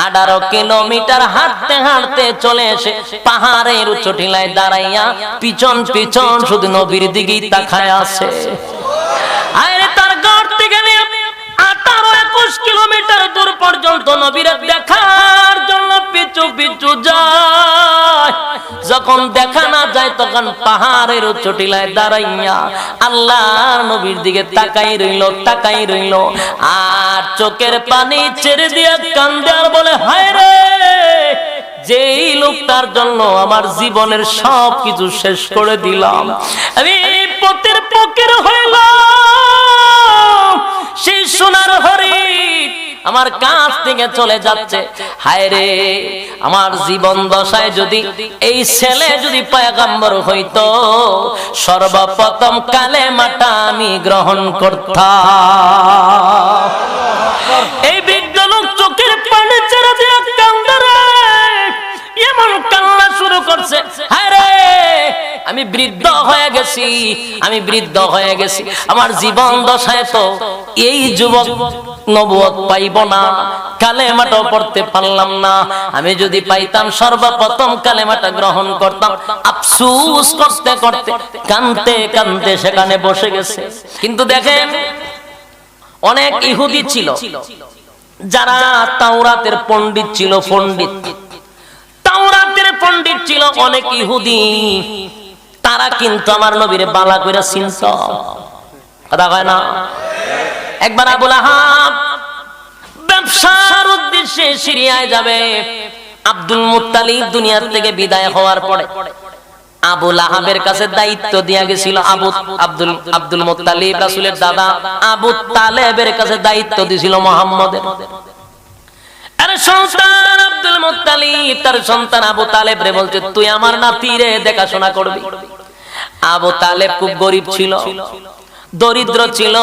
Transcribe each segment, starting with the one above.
18 kilometre হাঁটতে হাঁটতে চলে এসে পাহাড়ের উচ্চ টিলায় দাঁড়াইয়া পিছন পিছন শুধু নবীর দিকেই তাকায় আছে। আরে তার ঘর থেকে 18-21 কিলোমিটার দূর পর্যন্ত নবীর দেখার জন্য পিছু পিছু যায়। যখন দেখা না যায় তখন পাহাড়ের উচ্চ টিলায় দাঁড়াইয়া আল্লাহর নবীর দিকে তাকাই রইল আর চোখের পানি ছেড়ে দিয়ে কান্দে আর বলে, হায় রে, যেই লোকটার জন্য আমার জীবনের সব কিছু শেষ করে দিলাম, আমি পথের ফকির হইলাম, সেই সোনার হরিণ আমার কাছ থেকে চলে যাচ্ছে। হায় রে, আমার জীবন দশায় যদি এই ছেলে যদি পয়গম্বর হইতো, সর্বপ্রথম কালেমাটা আমি গ্রহণ করতাম। এই বৃদ্ধ লোক চোখের পানি ছেড়ে দিয়ে কান্দে রে, এমন কান্না শুরু করছে, হায় রে, আমি বৃদ্ধ হয়ে গেছি, আমার জীবন দশায় তো এই যুবক নবুয়ত পাইব না, কালেমাটা পড়তে পারলাম না, আমি যদি পাইতাম সর্বপ্রথম কালেমাটা গ্রহণ করতাম। আফসোস করতে করতে কাঁদতে কাঁদতে সেখানে বসে গেছে। কিন্তু দেখেন, অনেক ইহুদি ছিল যারা তাওরাতের পণ্ডিত ছিল, তাওরাতের পণ্ডিত ছিল অনেক ইহুদি, তারা কিন্তু আমার নবীরে বালা কইরা চিনত। কথা কয় না? একবার আবু লাহাব ব্যবসার উদ্দেশ্যে সিরিয়ায় যাবে। আব্দুল মুত্তালিব দুনিয়া থেকে বিদায় হওয়ার পরে আবু লাহাবের কাছে দায়িত্ব দিয়া গেছিল আব্দুল মুত্তালিব, রাসূলের দাদা আবু তালেবের কাছে দায়িত্ব দিছিল মুহাম্মদের। আরে সন্তান আব্দুল মুত্তালিব তার সন্তান আবু তালেব রে বলছে, তুই আমার নাতিরে দেখাশোনা করবি। আবু তালেব খুব গরিব ছিল, দরিদ্র ছিল,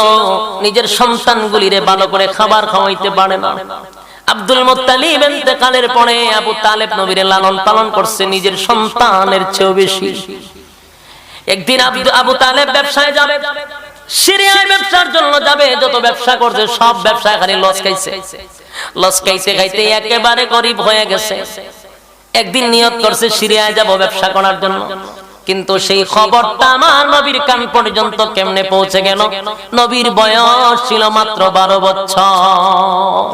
নিজের সন্তানগুলিরে ভালো করে খাবার খাওয়াইতে পারে না। আব্দুল মুত্তালিব ইন্তেকালের পরে আবু তালেব নবীরে লালন পালন করছে নিজের সন্তানের চেয়েও বেশি। একদিন আবু তালেব ব্যবসায় যাবে, সিরিয়ায় ব্যবসার জন্য যাবে। যত ব্যবসা করছে সব ব্যবসায় খালি লস খাইতে খাইতে একেবারে গরিব হয়ে গেছে। একদিন নিয়ত করছে সিরিয়ায় যাব ব্যবসা করার জন্য, কিন্তু সেই খবরটা আমার নবীর কান পর্যন্ত কেমনে পৌঁছে গেল? নবীর বয়স ছিল মাত্র 12 বছর।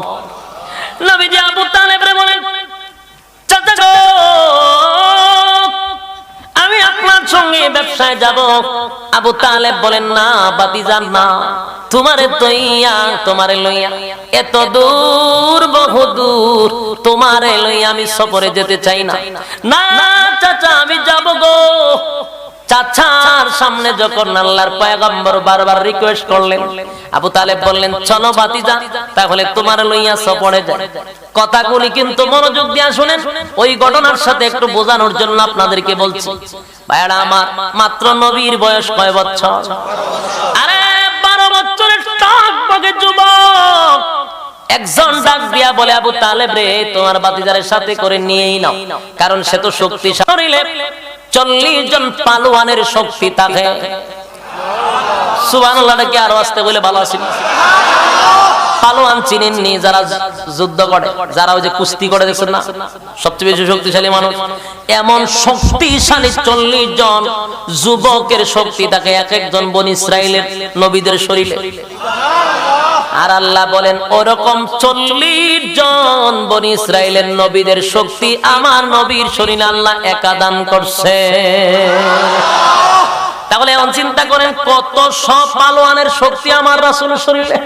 নবীজি আবু তালেবরে বলেন, চাচা গো, আমি আপনার সঙ্গে ব্যবসায় যাব। আবু তালেব বলেন, না বাতিজান, না, তোমারে লইয়া এত দূর, বহু দূর, তোমারে লইয়া আমি সফরে যেতে চাই না। না চাচা, আমি যাব গো। চাচার সামনে যখন আল্লাহর পয়গম্বর বারবার রিকোয়েস্ট করলেন, আবু তালেব বললেন, চলো বাতিজা, তাহলে তোমার লইয়া সফরে যায়। কথাগুলি কিন্তু মনোযোগ দিয়ে শুনেন, ওই ঘটনার সাথে একটু বোঝানোর জন্য আপনাদেরকে বলছি। ভাইরা আমার, মাত্র নবীর বয়স কয় বছর? আরে 12 বছরের টকবকে যুবক একজন ডাক দিয়া বলে, আবু তালেব রে, তোমার বাতিজারের সাথে করে নিয়েই নাও, কারণ সে তো শক্তিশালী, 40 জন পালোয়ানের শক্তি থাকে। সুবহানাল্লাহ, কি আরো আসতে বলে ভালো আছিল? পালোয়ান চিনেননি? যারা যুদ্ধ করে, যারা ওই যে কুস্তি করে, দেখছেন না, সবচেয়ে বেশি শক্তিশালী মানুষ। এমন শক্তিশালী 40 জন যুবকের শক্তি থাকে এক একজন বনি ইসরাইলের নবীদের শরীরে। আর আল্লাহ বলেন, ওরকম 40 জন বনি ইসরাইলের নবীদের শক্তি আমার নবীর শরীরে আল্লাহ একা দান করছে। তাহলে এখন চিন্তা করেন, কত সব পালোয়ানের শক্তি আমার রাসূলের শরীরে,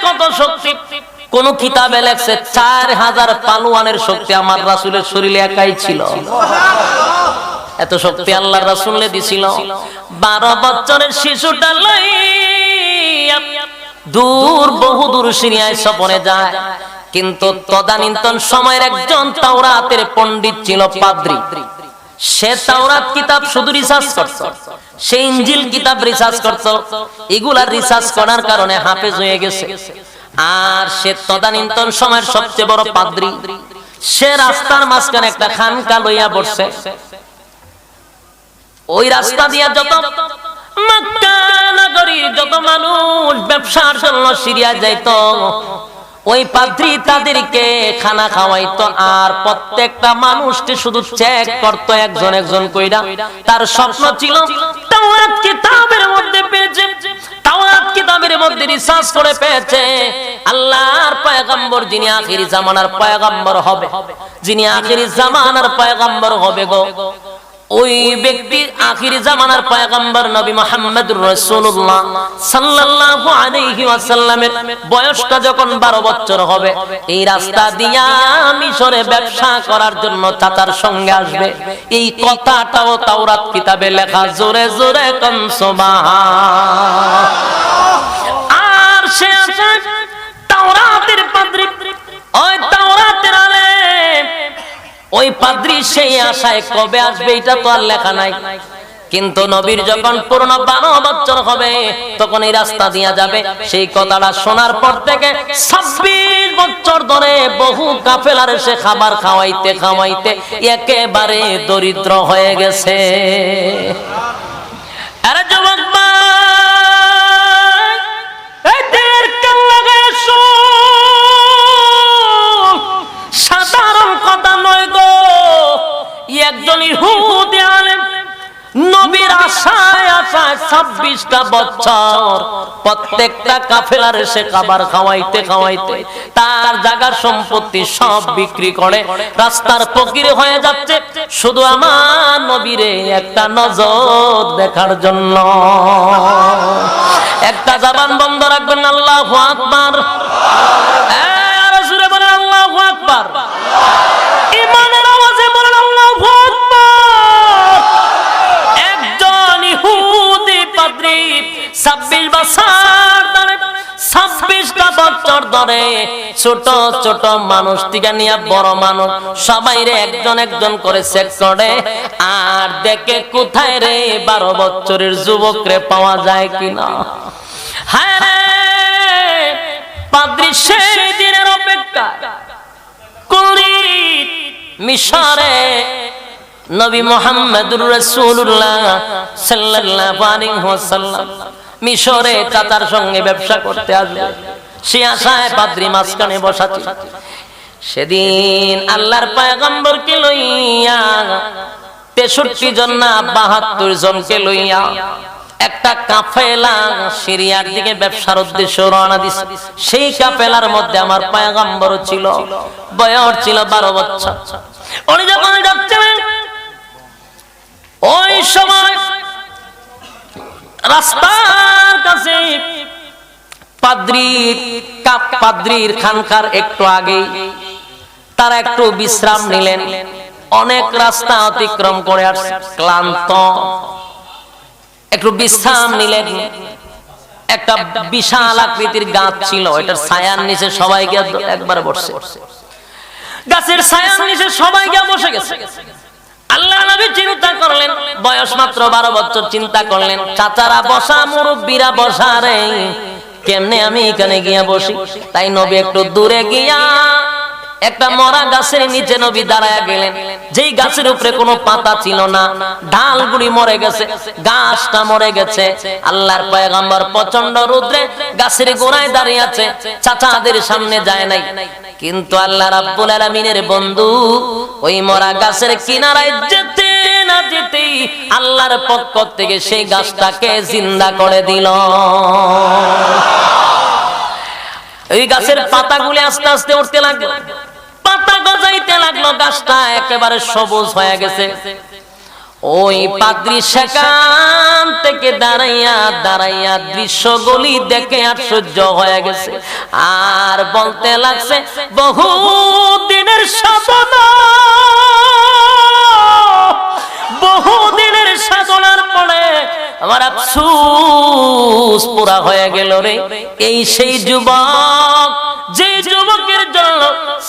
কত শক্তি। কোন কিতাবে লেখছে 4000 পালোয়ানের শক্তি আমার রাসূলের শরীরে একাই ছিল। এত শক্তি আল্লাহর রাসূলে দিছিল। 12 বছরের শিশুটা দূর, বহু দূর সিরিয়ায় সফরে যায়। কিন্তু তদানীন্তন সময়ের একজন তাওরাতের পণ্ডিত ছিল, পাদ্রী। সে তাওরাত কিতাব শুধু রিসার্চ করত, সে ইনজিল কিতাব রিসার্চ করত। এগুলা রিসার্চ করার কারণে হাফেজ হয়ে গেছে। আর সে তদানীন্তন সময়ের সবচেয়ে বড় পাদ্রী। সে রাস্তার মাঝখানে একটা খানকা লইয়া বসছে। ওই রাস্তা দিয়া যত মক্কা নগরীর যত মানুষ ব্যবসার জন্য সিরিয়া যাইতো, ওই পাদ্রী তাদেরকে খানা খাওয়াইতো আর প্রত্যেকটা মানুষকে শুধু চেক করতো একজন একজন কইরা। তার স্বপ্ন ছিল তাওরাত কিতাবের মধ্যে পেয়েছে, তাওরাত কিতাবের মধ্যে রিসার্চ করে পেয়েছে আল্লাহর পয়গম্বর যিনি আখিরি জামানার পয়গম্বর হবে, যিনি আখিরি জামানার পয়গম্বর হবে গো, ওই ব্যক্তি আখিরি জামানার পয়গম্বর নবী মুহাম্মদুর রাসূলুল্লাহ সাল্লাল্লাহু আলাইহি ওয়াসাল্লামের বয়সটা যখন 12 বছর হবে, এই রাস্তা দিয়া মিশরে ব্যবসা করার জন্য চাচার সঙ্গে আসবে। এই কথাটাও তাওরাত কিতাবে লেখা, জোরে জোরে কোন সুবহান। আর সে আছে তাওরাতের পাদ্রী, ওই তাওরাতের আলেম, ওই পাদ্রী সেই আশায় কবে আসবে এটা তো আর লেখা নাই। কিন্তু নবীর যখন পূর্ণ 12 বছর হবে তখন এই রাস্তা দিয়া যাবে। সেই কথাটা শোনার পর থেকে 26 বছর ধরে বহু কাফেলার সে খাবার খাওয়াইতে খাওয়াইতে একেবারে দরিদ্র হয়ে গেছে। আরে যুবক ভাই, এদের কাল্লাগে সাধারণ কথা নয় গো। একজন ইহুদি আলেম নবীর আশায় আশায় 26টা বছর প্রত্যেকটা কাফেলার সে খাবার খাওয়াইতে খাওয়াইতে তার জায়গা সম্পত্তি সব বিক্রি করে রাস্তার ফকির হয়ে যাচ্ছে শুধু আমার নবীরে একটা নজর দেখার জন্য। একটা জবান বন্ধ রাখবেন, আল্লাহু আকবার। আর সুরে বলেন আল্লাহু আকবার। ঈমানের আওয়াজে বলেন আল্লাহু আকবার। একজন ইহুদি পাদ্রী 26 বছর ধরে 26টা বছর ধরে ছোট ছোট মানুষ থেকে নিয়ে বড় মানুষ সবাই রে একজন একজন করে চেক করে আর দেখে কোথায় রে 12 বছরের যুবক রে পাওয়া যায় কিনা। হ্যাঁ রে পাদ্রী সেই দিনের অপেক্ষা করি মিশরে নবী মুহাম্মদুর রাসূলুল্লাহ সাল্লাল্লাহু আলাইহি ওয়াসাল্লাম মিশরে চাচার সঙ্গে ব্যবসা করতে আসবে। সে আশায় পাদ্রী মাঝখানে বসা ছিল। সেদিন আল্লাহর পয়গম্বরকে লইয়া 63 জন না 72 জনকে লইয়া একটা কাফেলা সিরিয়ার দিকে ব্যবসার উদ্দেশ্যে রওনা দিছে। সেই কাফেলার মধ্যে আমার পয়গম্বর ছিল, বয়স ছিল 12 বছর। উনি যখন যাচ্ছেন ওই সময় রাস্তার কাছে পাদ্রীর খানকার একটু আগে তারা একটু বিশ্রাম নিলেন। অনেক রাস্তা অতিক্রম করে আসছে, ক্লান্ত, একটু বিশ্রাম নিলেন। একটা বিশাল আকৃতির গাছ ছিল, এটার ছায়ার নিচে সবাই গিয়ে একবার বসে, গাছের ছায়ার নিচে সবাই গিয়ে বসে গেছে। আল্লাহ নবী চিন্তা করলেন, বয়স মাত্র 12 বছর, চিন্তা করলেন চাচারা বসা, মুরব্বীরা বসা, রে কেমনে আমি এখানে গিয়া বসি। তাই নবী একটু দূরে গিয়া একটা মরা গাছের নিচে নবী দাঁড়ায়া গেলেন। যেই গাছের উপরে কোনো পাতা ছিল না, ডালগুলি মরে গেছে, গাছটা মরে গেছে। আল্লাহর পয়গম্বর প্রচন্ড রৌদ্রে গাছের গোড়ায় দাঁড়িয়ে আছে, চাচাদের সামনে যায় নাই। কিন্তু আল্লাহ রাব্বুল আলামিনের বন্ধু ওই মরা গাছের কিনারায় যেতে না যেতেই আল্লাহর পক্ষ থেকে সেই গাছটাকে জিন্দা করে দিল। এই গাছের পাতাগুলি আস্তে আস্তে উঠতে লাগলো, পাতা গজাইতে লাগলো, গাছটা একেবারে সবুজ হয়ে গেছে। ওই পাদ্রী সেখান থেকে দাঁড়াইয়া দাঁড়াইয়া দৃশ্যগুলি দেখে আশ্চর্য হয়ে গেছে আর বলতে লাগছে, বহু দিনের সাধনা, বহু দিনের সাধনার পরে আমার আফসোস পুরা হয়ে গেল রে। এই সেই যুবক, যে যুবকের জন্য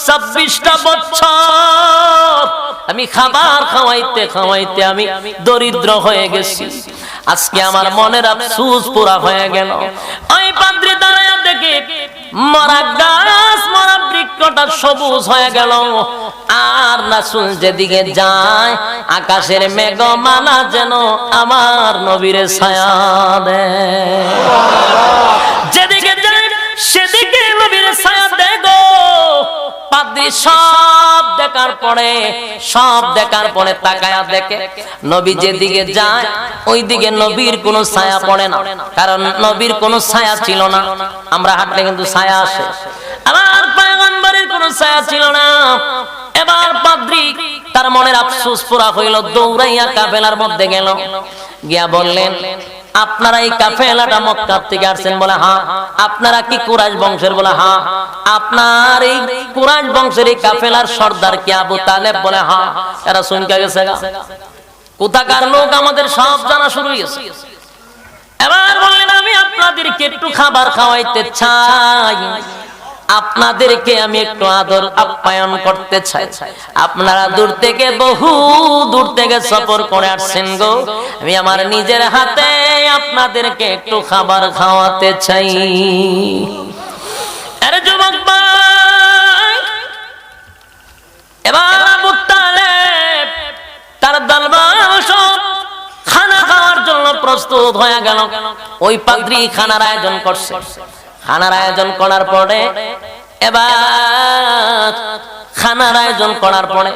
26টা বছর আমি খাবার খাওয়াইতে খাওয়াইতে আমি দরিদ্র হয়ে গেছি, আজকে আমার মনের আফসোস পুরা হয়ে গেল। ওই পাদ্রী দাঁড়ায়া দেখে মরা গাছ, মরা বৃক্ষটা সবুজ হয়ে গেল। আর রাসূল যেদিকে যায় আকাশের মেঘমালা যেন আমার নবীর ছায়া দেয়। যেদিকে যায় সেদিকে নবীর ছায়া দেয়। পাদ্রী সব দেখার পরে তাকায়া দেখে নবী যেদিকে যায় ওই দিকে নবীর কোনো ছায়া পড়ে না, কারণ নবীর কোনো ছায়া ছিল না। আমরা হাঁটলে কিন্তু ছায়া আসে, আমার পয়গম্বরের কোনো ছায়া ছিল না। এবার পাদ্রী তার মনের আফসোস পুরা হইল, দৌড়াইয়া কাফেলার মধ্যে গেল, গিয়া বললেন, আপনারা এই কাফেলাটা মক্কা থেকে আসছেন? বলে হ্যাঁ। আপনারা কি কুরাইশ বংশের? বলে হ্যাঁ। আপনার এই কুরাইশ বংশের এই কাফেলার সর্দার কি আবু তালেব? বলে হ্যাঁ। এরা শুনকে গেছে, কোথাকার লোক আমাদের সব জানা শুরু হয়েছে। এবার বললেন, আমি আপনাদেরকে একটু খাবার খাওয়াইতে চাই, আপনাদেরকে আমি একটু আদর আপ্যায়ন করতে চাই। আপনারা বহু দূর থেকে সফর করে আসছেন গো, আমি আমার নিজের হাতে আপনাদেরকে একটু খাবার খাওয়াতে চাই। আরে যুবক ভাই, এবার আবু তালেব তার দলবল সব খানা খাওয়ার জন্য প্রস্তুত হয়ে গেল। ওই পাদ্রী খানার আয়োজন করছে। খানার আয়োজন করার পরে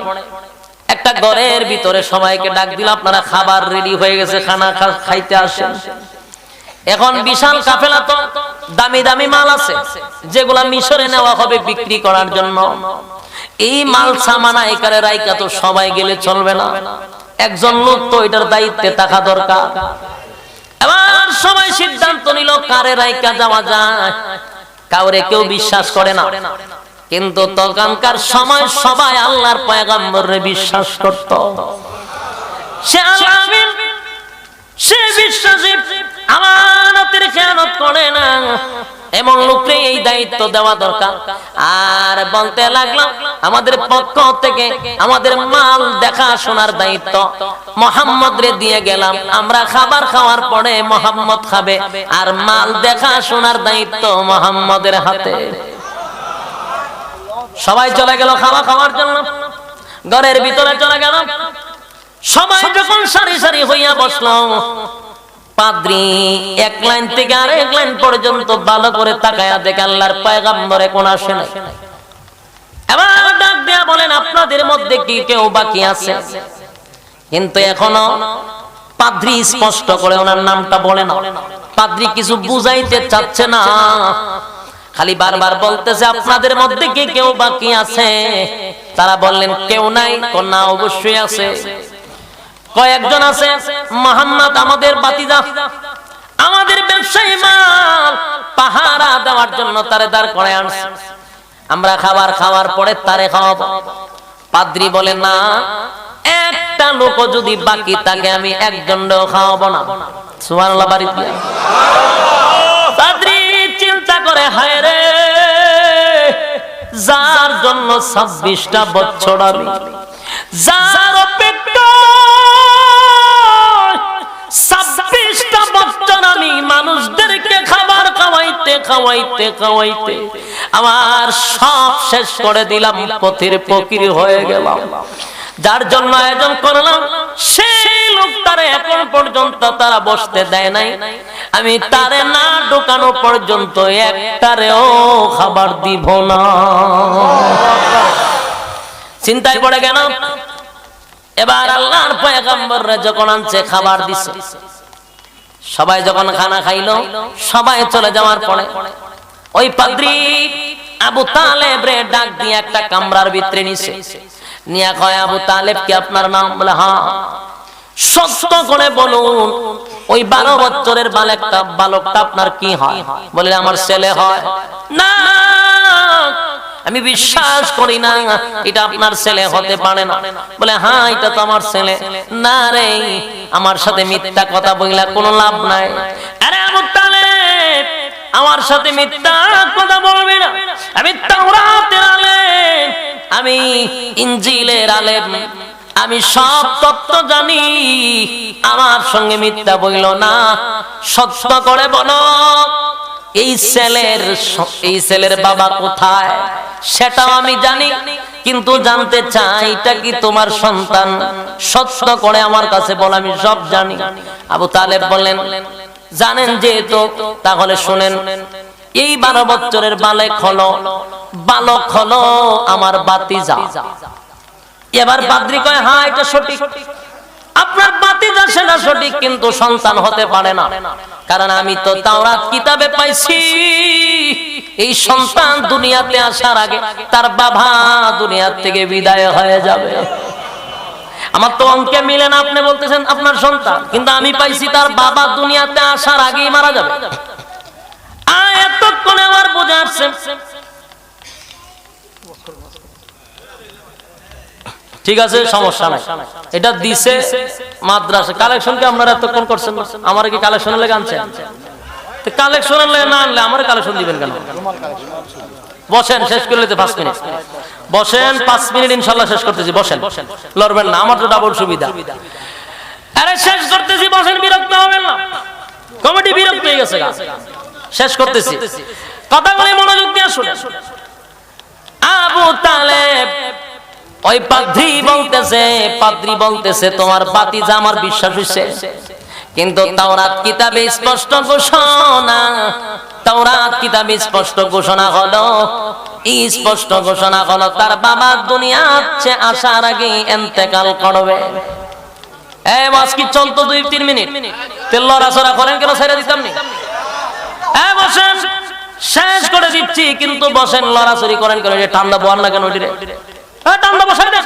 একটা ঘরের ভিতরে সবাইকে ডাক দিল, আপনারা খাবার রেডি হয়ে গেছে, খানা খাইতে আসেন। এখন বিশাল কাফেলা, তো দামি দামি মাল আছে যেগুলা মিশরে নেওয়া হবে বিক্রি করার জন্য। এই মাল সামানা এখানে রাইকা তো সবাই গেলে চলবে না, একজন লোক তো এটার দায়িত্বে থাকা দরকার। এবার সবাই সিদ্ধান্ত নিল কারে রাইকা যাওয়া যায়। কাউরে কেউ বিশ্বাস করে না, কিন্তু তখনকার সময় সবাই আল্লাহর পয়গম্বরে বিশ্বাস করত। সে বিশ্বাসী, আমানতের খেয়ানত করে না, এমন লোককে এই দায়িত্ব দেওয়া দরকার। আর বলতে লাগলাম, আমাদের পক্ষ থেকে আমাদের মাল দেখাশোনার দায়িত্ব মুহাম্মদ রে দিয়ে গেলাম, আমরা খাবার খাওয়ার পরে মুহাম্মদ খাবে, আর মাল দেখাশোনার দায়িত্ব মুহাম্মদের হাতে। সবাই চলে গেল খাওয়া খাওয়ার জন্য, ঘরের ভিতরে চলে গেল। সবাই যখন সারি সারি হইয়া বসলো, পাদ্রী এক লাইন থেকে আরেক লাইন পর্যন্ত ভালো করে তাকায়া দেখে আল্লাহর পয়গম্বরে কোন আসে না। এবার ডাক দিয়া বলেন, আপনাদের মধ্যে কি কেউ বাকি আছে? কিন্তু এখনো পাদ্রী স্পষ্ট করে ওনার নামটা বলে না। পাদ্রী কিছু বুঝাইতে চাচ্ছে না, খালি বারবার বলতেছে, আপনাদের মধ্যে কি কেউ বাকি আছে? তারা বললেন, কেউ নাই। না, অবশ্যই আছে, কয়েকজন আছে। মুহাম্মদ আমাদের বাতিজা, আমাদের ব্যবসায়ী মাল পাহারা দেওয়ার জন্য তারে দাঁড় করে আনছে, আমরা খাবার খাওয়ার পরে তারে খাওয়াবো। পাদ্রী বলে, না, একটা লোক যদি বাকি থাকে আমি একজনও খাওয়াবো না। সুবহানাল্লাহ। পাদ্রী চিন্তা করে, হায় রে, যার জন্য 26টা বছর আমি, যার অপেক্ষা 26টা বছর আমি মানুষদেরকে খাবার খাওয়াইতে আমার সব শেষ করে দিলাম, পথের ফকির হয়ে গেলাম। যার জন্য আয়োজন করলাম সেই লোকটারে এখন পর্যন্ত তারা বসতে দেয় নাই, আমি তারে না ঢোকানো পর্যন্ত একটারেও খাবার দিব না। চিন্তায় পড়ে গেল। এবার আল্লাহর পয়গম্বররা যখন আনছে খাবার দিছে, সবাই যখন খানা খাইলো, সবাই চলে যাওয়ার পরে ওই পাদ্রী আবু তালেব রে ডাক দিয়ে একটা কামরার ভিতরে নিছে, নিয়া কয়, আবু তালেব কি আপনার নাম? বলে হ্যাঁ। সত্য করে বলুন, ওই 12 বছরের বালকটা আপনার কি হয়? বলে আমার ছেলে হয়। না, আমি বিশ্বাস করি না, এটা আপনার ছেলে হতে পারে না। বলে হ্যাঁ, এটা তো আমার ছেলে। না রে, আমার সাথে মিথ্যা কথা বইলা কোনো লাভ নাই। আরে আবু তালেব, আমার সাথে মিথ্যা কথা বলবি না। আমি তাওরাতের আলেম, আমি ইনজিলের আলেম, আমি সব তত্ত্ব জানি। আমার সঙ্গে মিথ্যা বইল না, সত্য করে বলো, এই ছেলের বাবা কোথায় সেটাও আমি জানি, কিন্তু জানতে চাই এটা কি তোমার সন্তান? সত্য করে আমার কাছে বল, আমি সব জানি। আবু তালেব বললেন, জানেন যেহেতু তাহলে শুনেন, এই 12 বছরের বালক হলো আমার ভাতিজা। এবার পাদ্রী কয় হ্যাঁ এটা সঠিক, আপনার ভাতিজা সেটা সঠিক, কিন্তু সন্তান হতে পারে না, কারণ আমি তো তাওরাত কিতাবে পাইছি এই সন্তান দুনিয়াতে আসার আগে তার বাবা দুনিয়া থেকে বিদায় হয়ে যাবে। আমার তো অঙ্কে মিলে না, আপনি বলতেছেন আপনার সন্তান, কিন্তু আমি পাইছি তার বাবা দুনিয়াতে আসার আগেই মারা যাবে। এতক্ষণে আমার বোঝা আসছে, ঠিক আছে সমস্যা নাই, এটা দিছে মাদ্রাসা। কালেকশন কি আপনারা এতক্ষণ করছেন? আমার কি কালেকশনের লেগে আনছেন? কালেকশনের লেগে না আনলে আমার কালেকশন দিবেন কেন? বসেন, শেষ করে নিতে 5 মিনিট বসেন, 5 মিনিট ইনশাল্লাহ শেষ করতেছি। বসেন, লড়বেন না, আমার তো ডাবল সুবিধা। আরে শেষ করতেছি, বসেন, বিরক্ত হবেন না, কমিটি বিরক্ত হয়ে গেছে। শেষ করতেছি, কথাগুলি মনোযোগ দিয়ে শুনেন। আবু তালেব ওই পাদ্রী বলতেছে তোমার ভাতিজা আমার বিশ্বাস হইছে, কিন্তু তাওরাত কিতাবে স্পষ্ট ঘোষণা হলো তার বাবা দুনিয়াতে আসার আগে ইন্তেকাল করবে। এই মাস কি চলতো 2-3 মিনিট, তেল লড়াচড়া করেন কেন? ছেড়ে দিতাম নি। বসেন, শেষ করে দিচ্ছি, কিন্তু বসেন, লড়াচড়ি করেন কেন? ঠান্ডা বোয়ার না কেন? ঠান্ডা বসাই দে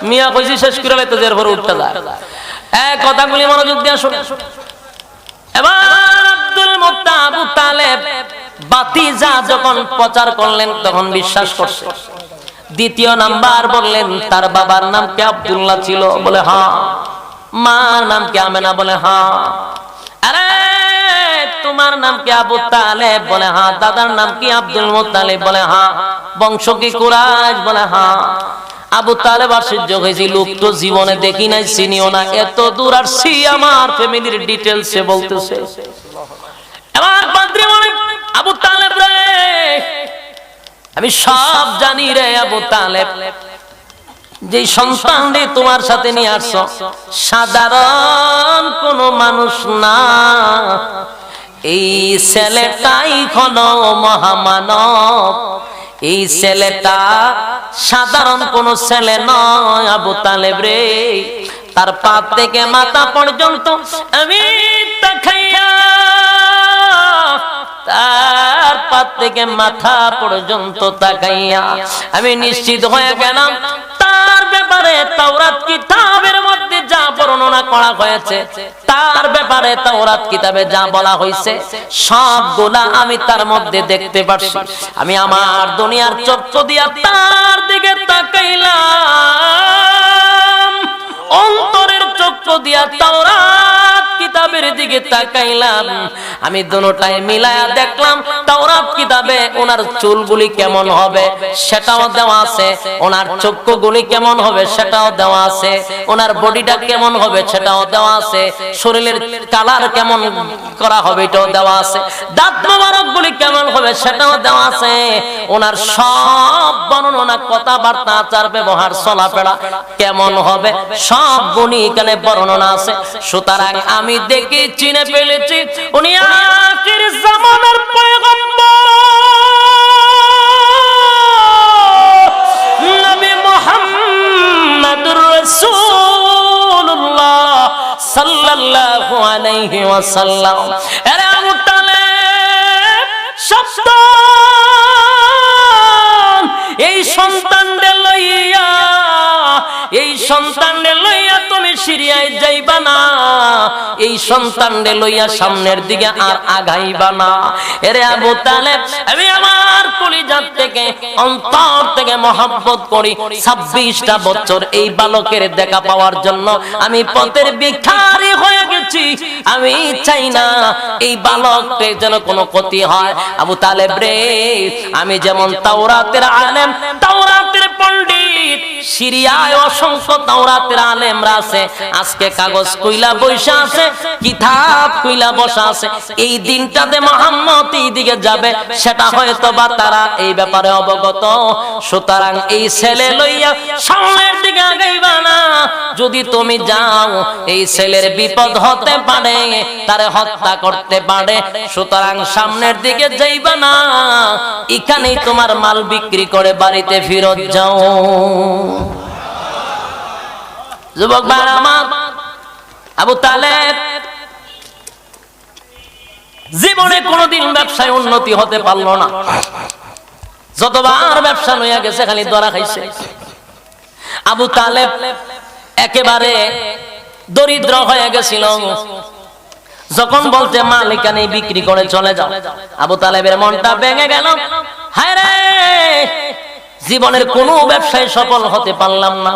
মিয়া, কইছি শেষ করে লাইতো যে এরপর উঠতে যায়। কথাগুলি মনোযোগ দিয়ে শুনে। এবার আব্দুল মুত্তালিব আবু তালেব ভাতিজা যখন প্রচার করলেন তখন বিশ্বাস করছে। দ্বিতীয় নাম্বার বললেন তার বাবার নাম কি আব্দুল্লাহ ছিল? বলে হ্যাঁ। মার নাম কি আমেনা? বলে হ্যাঁ। আরে তোমার নাম কি আবু তালেব? বলে হ্যাঁ। দাদার নাম কি আব্দুল মুত্তালিব? বলে হ্যাঁ। বংশ কি কুরাইশ? বলে হ্যাঁ। আবু তালেব আশ্চর্য হয়েছে, লোক তো জীবনে দেখি নাই, চিনিও না, এত দূর আসছি আমার ফ্যামিলির ডিটেইলসে বলতেছে। এবার পাদ্রী বলে আবু তালেব রে, আমি সব জানি রে আবু তালেব, যে সন্তান রে তোমার সাথে নিয়ে আসছো সাধারণ কোন মানুষ না, এই ছেলেটাই হলো মহামানব, এই ছেলেটা সাধারণ কোন ছেলে নয়। আবু তালেব রে, তার পা থেকে মাথা পর্যন্ত আমি তাকাইয়া, তার পা থেকে মাথা পর্যন্ত তাকাইয়া আমি নিশ্চিত হয়ে গেলাম তার ব্যাপারে তাওরাত কিতাবের মধ্যে যা বর্ণনা করা হয়েছে, তার ব্যাপারে তাওরাত কিতাবে যা বলা হয়েছে সবগুলা আমি তার মধ্যে দেখতে পাচ্ছি। আমি আমার দুনিয়ার চক্ষু দিয়া তার দিকে তাকাইলাম, অন্তরের চক্ষু দিয়া তাওরাত কিতাবের দিকে তাকাইলাম, আমি দুটোটাই মিলায়া দেখলাম তাওরাত কিতাবে ওনার চুলগুলি কেমন হবে সেটাও দেওয়া আছে, ওনার চক্ষুগুলি কেমন হবে সেটাও দেওয়া আছে, ওনার বডিটা কেমন হবে সেটাও দেওয়া আছে, শরীরের কালার কেমন করা হবে এটাও দেওয়া আছে, দাঁত মোবারকগুলি কেমন হবে সেটাও দেওয়া আছে, ওনার সব বর্ণনা, কথাবার্তা, আচার ব্যবহার, চলাফেরা কেমন হবে সব গুণই এখানে বর্ণনা আছে। সুতরাং আমি দেখে চিনে ফেলেছি উনি আখির জামানার পয়গম্বর নবী মুহাম্মদুর রাসূলুল্লাহ সাল্লাল্লাহু আলাইহি ওয়াসাল্লাম। আরে আবু তালেব সন্তান, এই সন্তানদের লইয়া, এই সন্তানদের লইয়া তুমি সিরিয়ায় যাইবা না, এই সন্তানদের লইয়া সামনের দিকে আর আগাইবা না। এরে আবু তালেব, আমি আমার কলিজার থেকে, অন্তর থেকে মহব্বত করি। 26টা বছর এই বালকের দেখা পাওয়ার জন্য আমি পথের ভিখারি হয়ে গেছি। আমি চাই না এই বালকদের যেন কোনো ক্ষতি হয়। আবু তালেব রে, আমি যেমন তাওরাতের আলেম, তাওরাতের পণ্ডিত, সিরিয়ায় অসংখ্য তাওরাতের আলেমরা আছে, আজকে কাগজ কইলা বৈশা আছে, কিতাব কইলা বসা আছে। এই দিনটাতে মুহাম্মদ এই দিকে যাবে সেটা হয়তো বা তারা এই ব্যাপারে অবগত। সুতরাং এই ছেলে লইয়া সামনের দিকে আগাইবা না। যদি তুমি যাও এই ছেলের বিপদ হতে পারে, তারে হত্যা করতে পারে। সুতরাং সামনের দিকে যাইবা না, এখানেই তোমার মাল বিক্রি করে বাড়িতে ফিরত যাও। যুবক ভাইরা আমার, আবু তালেব জীবনে কোনোদিন ব্যবসায় উন্নতি হতে পারলো না। যতবার ব্যবসা লইয়া গেছে খালি ধরা খাইছে। আবু তালেব একেবারে দরিদ্র হয়ে গেছিল। যখন বলতে মালিক নেই বিক্রি করে চলে যাও, আবু তালেবের মনটা ভেঙে গেল। হায় রে, জীবনের কোনো ব্যবসায় সফল হতে পারলাম না।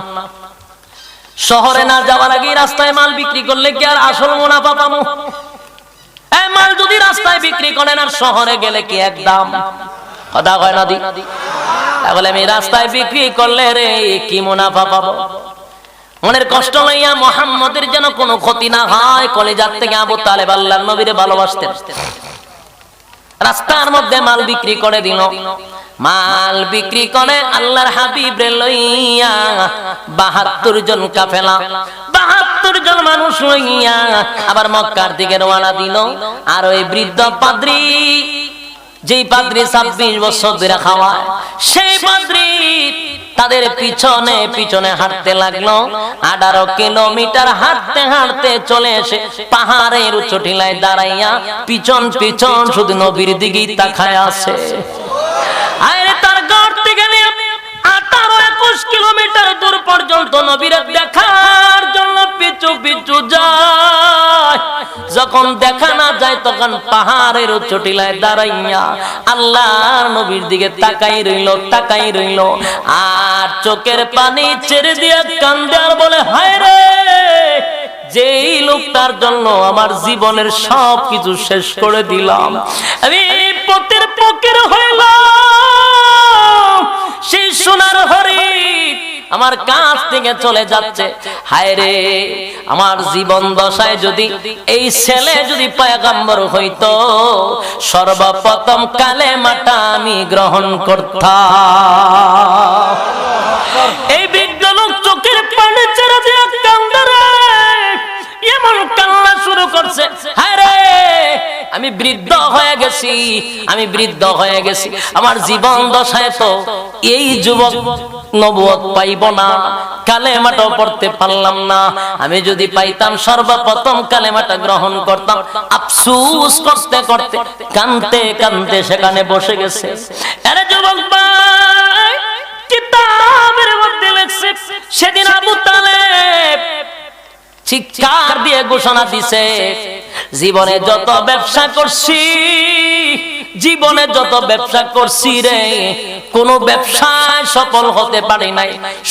শহরে না যাওয়ার আগে রাস্তায় মাল বিক্রি করলে কি আর আসল মুনাফা পাবো? এই মাল যদি রাস্তায় বিক্রি করেন আর শহরে গেলে কি একদম কথা হয় না দি? তাহলে আমি রাস্তায় বিক্রি করলে রে কি মুনাফা পাবো? মনের কষ্ট লইয়া মুহাম্মদের যেন কোনো ক্ষতি না হয়, কলিজার থেকে আবু তালেব আল্লাহর নবীরে ভালোবাসতেন। রাস্তার মধ্যে মাল বিক্রি করে দিল। মাল বিক্রি করে আল্লাহর হাবিব রে লইয়া ৭২ জন কাফেলা, ৭২ জন মানুষ লইয়া আবার মক্কার দিকে রওনা দিল। আর ওই বৃদ্ধ পাদ্রী, যেই পাদ্রী ২৬ বছর ধরে খাওয়ায়, সেই পাদ্রী তাদের পিছনে পিছনে হাঁটতে লাগলো। ১৮ কিলোমিটার হাঁটতে হাঁটতে চলে এসে পাহাড়ের উঁচু টিলায় দাঁড়াইয়া পিছন পিছন শুধু নবীর দিকেই তাকায় আছে। আরে তার ঘর থেকে নিয়ে ১৮-২১ কিলোমিটার দূর পর্যন্ত নবীর দেখার জন্য পিছু পিছু যায়। যখন দেখা না যায় তখন পাহাড়ের উঁচু টিলায় দাঁড়াইয়া আল্লাহর নবীর দিকে তাকাই রইল, তাকাই রইল। আর চোখের পানি ছেড়ে দিয়ে কান্দে আর বলে, হায় রে, যেই লোকটার জন্য আমার জীবনের সব কিছু শেষ করে দিলাম, আমি পথের ফকির হইলাম, সেই সোনার হরিণ আমার কাছ থেকে চলে যাচ্ছে। হায় রে, আমার জীবন দশায় যদি এই ছেলে যদি পয়গম্বর হইতো, সর্বপ্রথম কালেমাটা আমি গ্রহণ করতাম। এই বৃদ্ধ লোক চোখের পানি ছেড়ে দিয়ে কান্দে রে, এমন কান্না শুরু করছে। হায় রে, আমি বৃদ্ধ হয়ে গেছি, আমি বৃদ্ধ হয়ে গেছি। আমার জীবন দশায় তো এই যুবক নবুয়ত পাইব না, কালেমাটা পড়তে পারলাম না। আমি যদি পাইতাম সর্বপ্রথম কালেমাটা গ্রহণ করতাম। আফসোস করতে করতে কাঁদতে কাঁদতে সেখানে বসে গেছে। আরে যুবক ভাই, কিতাবের মধ্যে লেখছে সেদিন আবু তালেব চিৎকার দিয়ে ঘোষণা দিছে, জীবনে যত ব্যবসা করছি, জীবনে যত ব্যবসা করছি রে, কোন ব্যবসায় সফল হতে পারি নাই।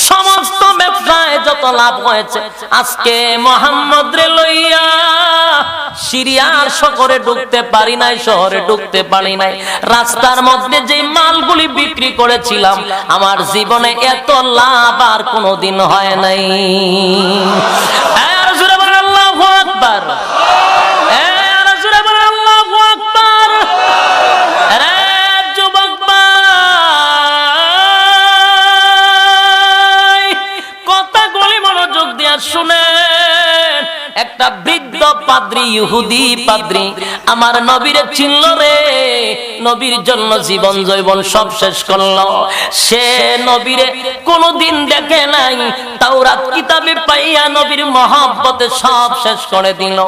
সমস্ত ব্যবসায় যত লাভ হয়েছে, আজকে মুহাম্মদ রে লইয়া সিরিয়ার শহরে ঢুকতে পারি নাই, শহরে ঢুকতে পারি নাই। রাস্তার মধ্যে যে মালগুলি বিক্রি করেছিলাম, আমার জীবনে এত লাভ আর কোনোদিন হয় নাই। আল্লাহু আকবার, আল্লাহু আকবার। যুবক ভাই, কথাগুলি মনোযোগ দিয়া শুনেন। একটা বৃদ্ধ পাদ্রী, ইহুদি পাদ্রী আমার নবীরে চিনল রে, নবীর জন্য জীবন জৈবন সব শেষ করলো। সে নবীরে কোনদিন দেখে নাই, তাওরাত কিতাবে পাইয়া নবীর মহব্বতে সব শেষ করে দিল।